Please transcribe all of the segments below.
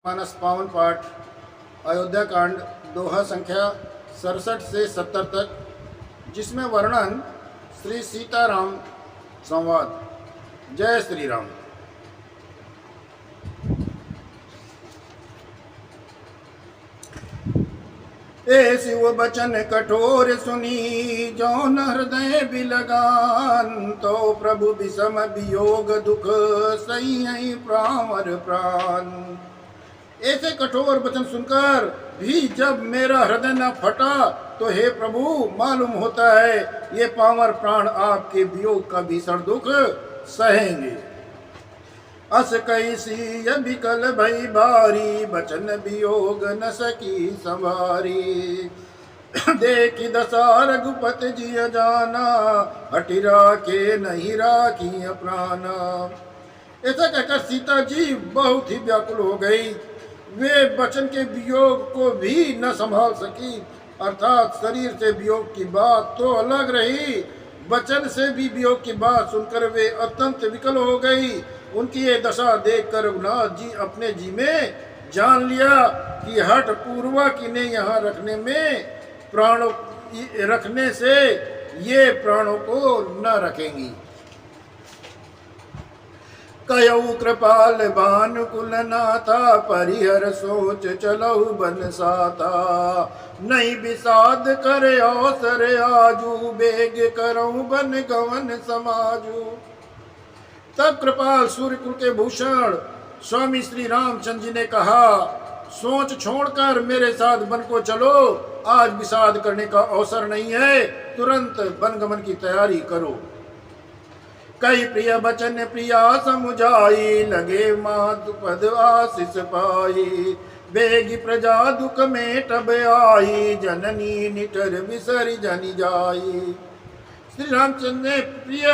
मानस पावन पाठ अयोध्या कांड दोहा संख्या 67 से 70 तक, जिसमें वर्णन श्री सीताराम संवाद। जय श्री राम। ए शिव बचन कठोर सुनी, जौन हृदय बिलगान, तो प्रभु विषम वियोग दुख, सही है प्रावर प्राण। ऐसे कठोर वचन सुनकर भी जब मेरा हृदय न फटा, तो हे प्रभु मालूम होता है ये पावर प्राण आपके वियोग का भीषण दुख सहेंगे। अस कैसी विकल भई भारी, बचन वियोग न सकी संवारी। देखी दशा रघुपत जी जाना, हटि राखे नहीं राखी प्राणा। ऐसा कहकर सीता जी बहुत ही व्याकुल हो गई। वे वचन के वियोग को भी न संभाल सकी, अर्थात शरीर से वियोग की बात तो अलग रही, वचन से भी वियोग की बात सुनकर वे अत्यंत विकल हो गई। उनकी ये दशा देखकर रघुनाथ जी अपने जी में जान लिया कि हठ पूर्वा किन्हें यहाँ रखने से ये प्राणों को न रखेंगी। कयऊ कृपाल भानुकुल नाथा, परिहर सोच चलऊ बन साता। नहीं विषाद करे अवसर आजू, बेग करऊ बन गवन समाजू। तब कृपाल सूर्यकुल के भूषण स्वामी श्री रामचंद्र जी ने कहा, सोच छोड़कर मेरे साथ वन को चलो, आज विषाद करने का अवसर नहीं है, तुरंत वन गमन की तैयारी करो। कई प्रिय बचन प्रिया समुझाई, लगे मातु पद आशीष पाई। बेगी प्रजा दुख में टब आई, जननी निठर विसर जनि जाई। श्री रामचंद्र ने प्रिय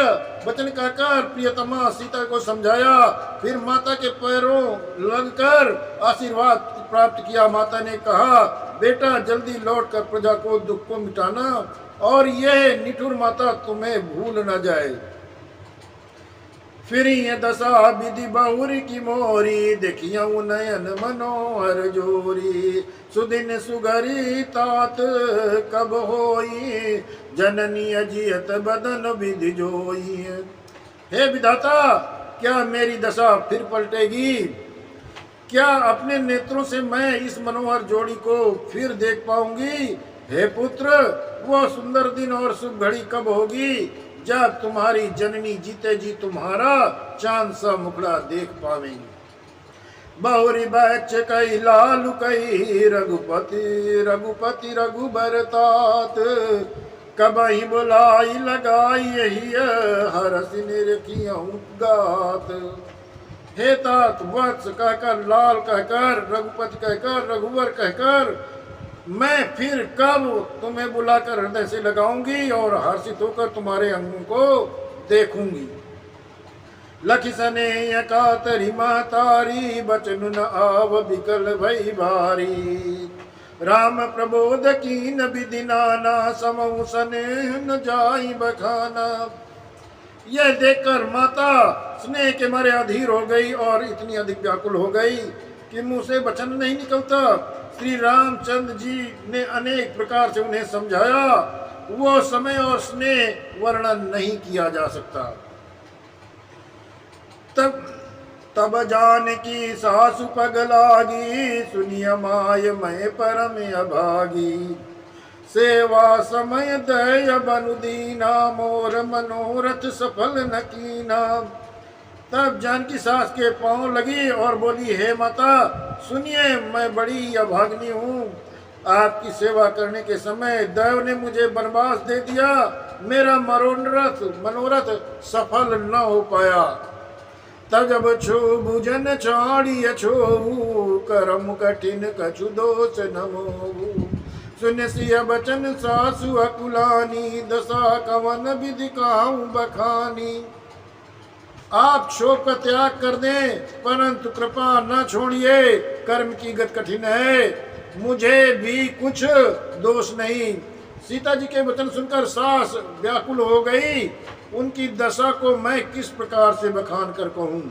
वचन कहकर प्रियतमा सीता को समझाया, फिर माता के पैरों लगकर आशीर्वाद प्राप्त किया। माता ने कहा, बेटा जल्दी लौटकर प्रजा को दुख को मिटाना, और यह निठुर माता तुम्हें भूल न जाए। फिर ये दशा विधि बहुरी की मोरी, देखिया नयन मनोहर जोरी। सुदिन सुगरी तात कब होई, जननी अजियत बदन विधि जोई। हे विधाता, क्या मेरी दशा फिर पलटेगी? क्या अपने नेत्रों से मैं इस मनोहर जोड़ी को फिर देख पाऊंगी? हे पुत्र, वह सुंदर दिन और शुभ घड़ी कब होगी जब तुम्हारी जननी जीते जी तुम्हारा चांद सा मुखड़ा देख पावेंगी। बहुरी बैच कई लालू कई, रघुपति रघुबर तात। कबही बुलाई लगाई यही, हरस निरखियं गात। हे तात, वत्स कहकर, लाल कहकर, रघुपति कहकर, रघुवर कहकर मैं फिर कब तुम्हें बुलाकर हृदय से लगाऊंगी और हर्षित होकर तुम्हारे अंगों को देखूंगी। लखिसने कातरी मातारी, बचन न आव विकल भई भारी। राम प्रबोध कीन विधि नाना, समऊ स्नेह न जाई बखाना। यह देखकर माता स्नेह के मारे अधीर हो गई और इतनी अधिक व्याकुल हो गई कि मुंह से वचन नहीं निकलता। श्री रामचंद्र जी ने अनेक प्रकार से उन्हें समझाया, वो समय और स्नेह वर्णन नहीं किया जा सकता। तब जानकी सासु पगलागी, सुनिय माय मैं परम अभागी। सेवा समय दय बनु दीना, मोर मनोरथ सफल न कीना। तब जानकी सास के पांव लगी और बोली, हे माता सुनिए, मैं बड़ी अभागिनी हूँ। आपकी सेवा करने के समय दैव ने मुझे वनवास दे दिया, मेरा मनोरथ सफल न हो पाया। तब जब छो भुजन छाड़ी छो, करम कठिन कछु दोष न मोहु। सुन सिय बचन सासु अकुलानी, दशा कवन विधि काहू बखानी। आप शोक का त्याग कर दें, परंतु कृपा न छोड़िए, कर्म की गत कठिन है, मुझे भी कुछ दोष नहीं। सीता जी के वचन सुनकर सास व्याकुल हो गई। उनकी दशा को मैं किस प्रकार से बखान कर कहूँ।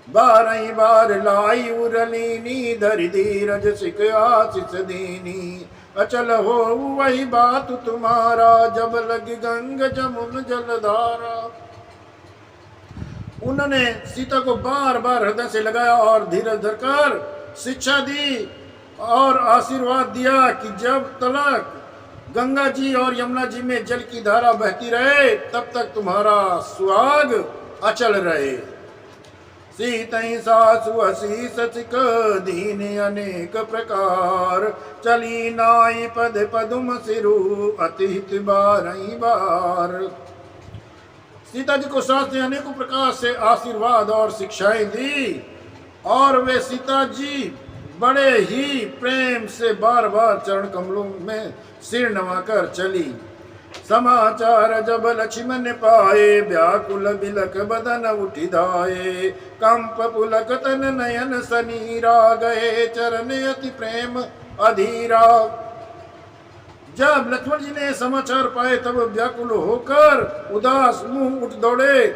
बारही बार लाई उरलीनी, धरि धीरज सिख आशीष दीनी। अचल हो वही बात तुम्हारा, जब लगी गंग जमुन जलधारा। उन्होंने सीता को बार बार हृदय से लगाया और धीरज धरकर शिक्षा दी और आशीर्वाद दिया कि जब तक गंगा जी और यमुना जी में जल की धारा बहती रहे तब तक तुम्हारा सुहाग अचल रहे। सीतई सासु असीस सिख दीन अनेक प्रकार, चली नाई पद पदुम सिरु अतिहित बारही बार। सीता जी को सास ने अनेकों प्रकार से आशीर्वाद और शिक्षाएं दी और वे सीता जी बड़े ही प्रेम से बार बार चरण कमलों में सिर नवाकर चली। समाचार जब लक्ष्मण पाए, व्याकुल बिलक बदन उठी धाये। कंप पुलक तन नयन सनीरा, गए चरण अति प्रेम अधीरा। जब लक्ष्मण जी ने समाचार पाए तब व्याकुल होकर उदास मुंह उठ दौड़े,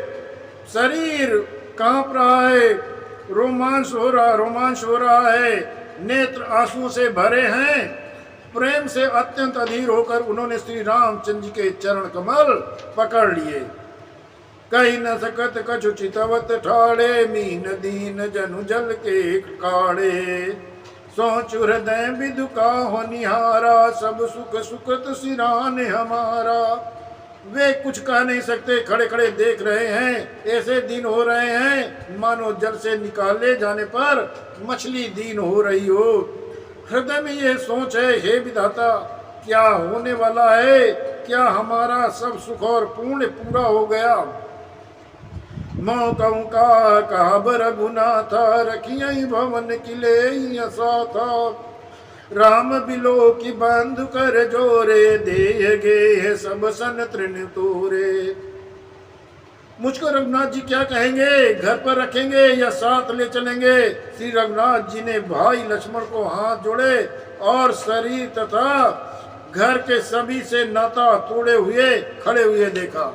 शरीर कांप रहा है, रोमांच हो रहा है, नेत्र आंसुओं से भरे हैं। प्रेम से अत्यंत अधीर होकर उन्होंने श्री रामचंद्र जी के चरण कमल पकड़ लिए। कही न सकत कछु चितवत ठाड़े, मीन दीन जनु जल के काड़े। सोचु हृदय विदुका हो निहारा, सब सुख सुकृत सिराने हमारा। वे कुछ कह नहीं सकते, खड़े खड़े देख रहे हैं। ऐसे दिन हो रहे हैं मानो जल से निकाले जाने पर मछली दीन हो रही हो। हृदय में यह सोच है, हे विधाता क्या होने वाला है? क्या हमारा सब सुख और पूर्ण पूरा हो गया? मौकऊ का काबर गुना था, रखियई भवन किले था। राम बिलो की बंधु कर जोरे, दे गे सब सन तृण तोरे। मुझको रघुनाथ जी क्या कहेंगे? घर पर रखेंगे या साथ ले चलेंगे? श्री रघुनाथ जी ने भाई लक्ष्मण को हाथ जोड़े और शरीर तथा घर के सभी से नाता तोड़े हुए खड़े हुए देखा।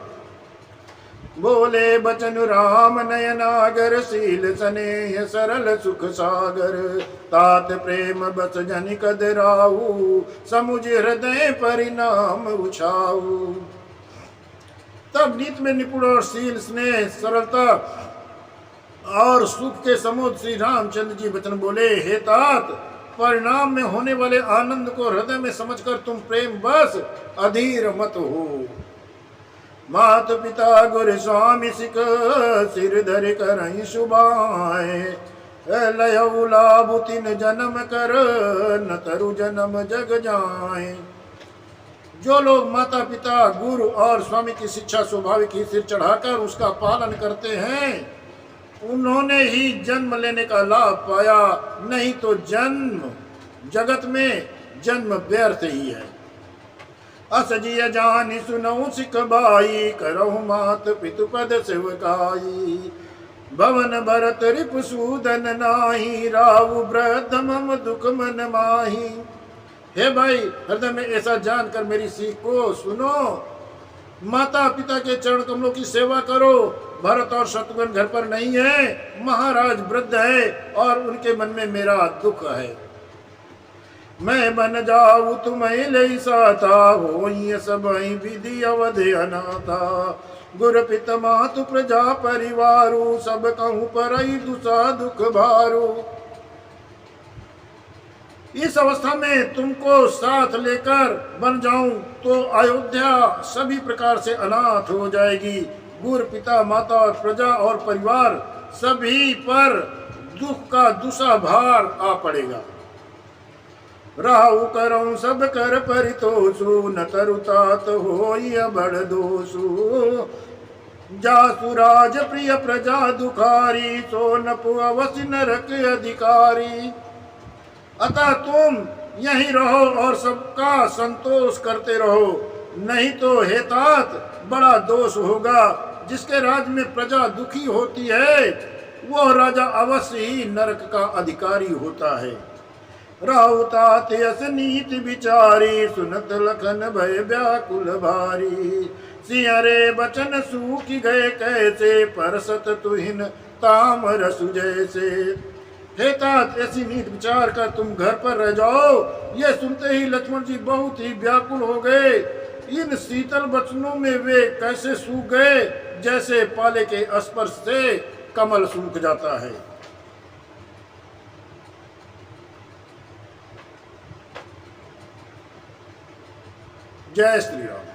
बोले बचन राम नयनागर, शील स्नेह सरल सुख सागर। तात प्रेम बस जन कदराऊ, समुझ हृदय परिणाम उछाऊ। तब नीत में निपुण और शील स्नेह सरलता और सुख के समुद्र श्री रामचंद्र जी वचन बोले, हे तात परिणाम में होने वाले आनंद को हृदय में समझकर तुम प्रेम बस अधीर मत हो। मात पिता गुरु स्वामी सिख, सिर धर करहि शुभाए। लयऊ लाभ तिन जन्म कर, न तरु जन्म जग जाए। जो लोग माता पिता गुरु और स्वामी की शिक्षा स्वाभाविक ही सिर चढ़ाकर उसका पालन करते हैं उन्होंने ही जन्म लेने का लाभ पाया, नहीं तो जन्म जगत में जन्म व्यर्थ ही है। असजिय जानि सुनऊ सिख बाई, करहु मात पितु पद सेवकाई। भवन भरत रिपुसूदन नाही, राहु वृद्ध मम दुख मन माही। हे भाई हृदय में ऐसा जानकर मेरी सीख को सुनो। माता पिता के चरण कमलों की सेवा करो। भरत और शत्रुघ्न घर पर नहीं है, महाराज वृद्ध है और उनके मन में मेरा दुख है। मैं बन जाऊँ तुम्हें ले साता, हो सब विधि अवधि अनाथा। गुर पित मातु प्रजा परिवारु, सब कहूँ पर दुसा दुख भारू। इस अवस्था में तुमको साथ लेकर बन जाऊं तो अयोध्या सभी प्रकार से अनाथ हो जाएगी। गुरु पिता माता और प्रजा और परिवार सभी पर दुख का दूसरा भार आ पड़ेगा। राहु करऊं सब कर परितोषु, न तरुतात होई बड़ दोषु। जासु राज प्रिय प्रजा दुखारी, सो नपु अवश्य नरक अधिकारी। अतः तुम यहीं रहो और सबका संतोष करते रहो, नहीं तो हे तात बड़ा दोष होगा। जिसके राज में प्रजा दुखी होती है वह राजा अवश्य ही नरक का अधिकारी होता है। राहु तात यस नीति विचारी, सुनत लखन भय व्याकुल भारी। सिंह रे बचन सूखी गए कैसे, परसत तुहिन तामरस जैसे। हे तात, ऐसी नीत विचार कर तुम घर पर रह जाओ। यह सुनते ही लक्ष्मण जी बहुत ही व्याकुल हो गए। इन शीतल वचनों में वे कैसे सूख गए, जैसे पाले के स्पर्श से कमल सूख जाता है। जय श्री राम।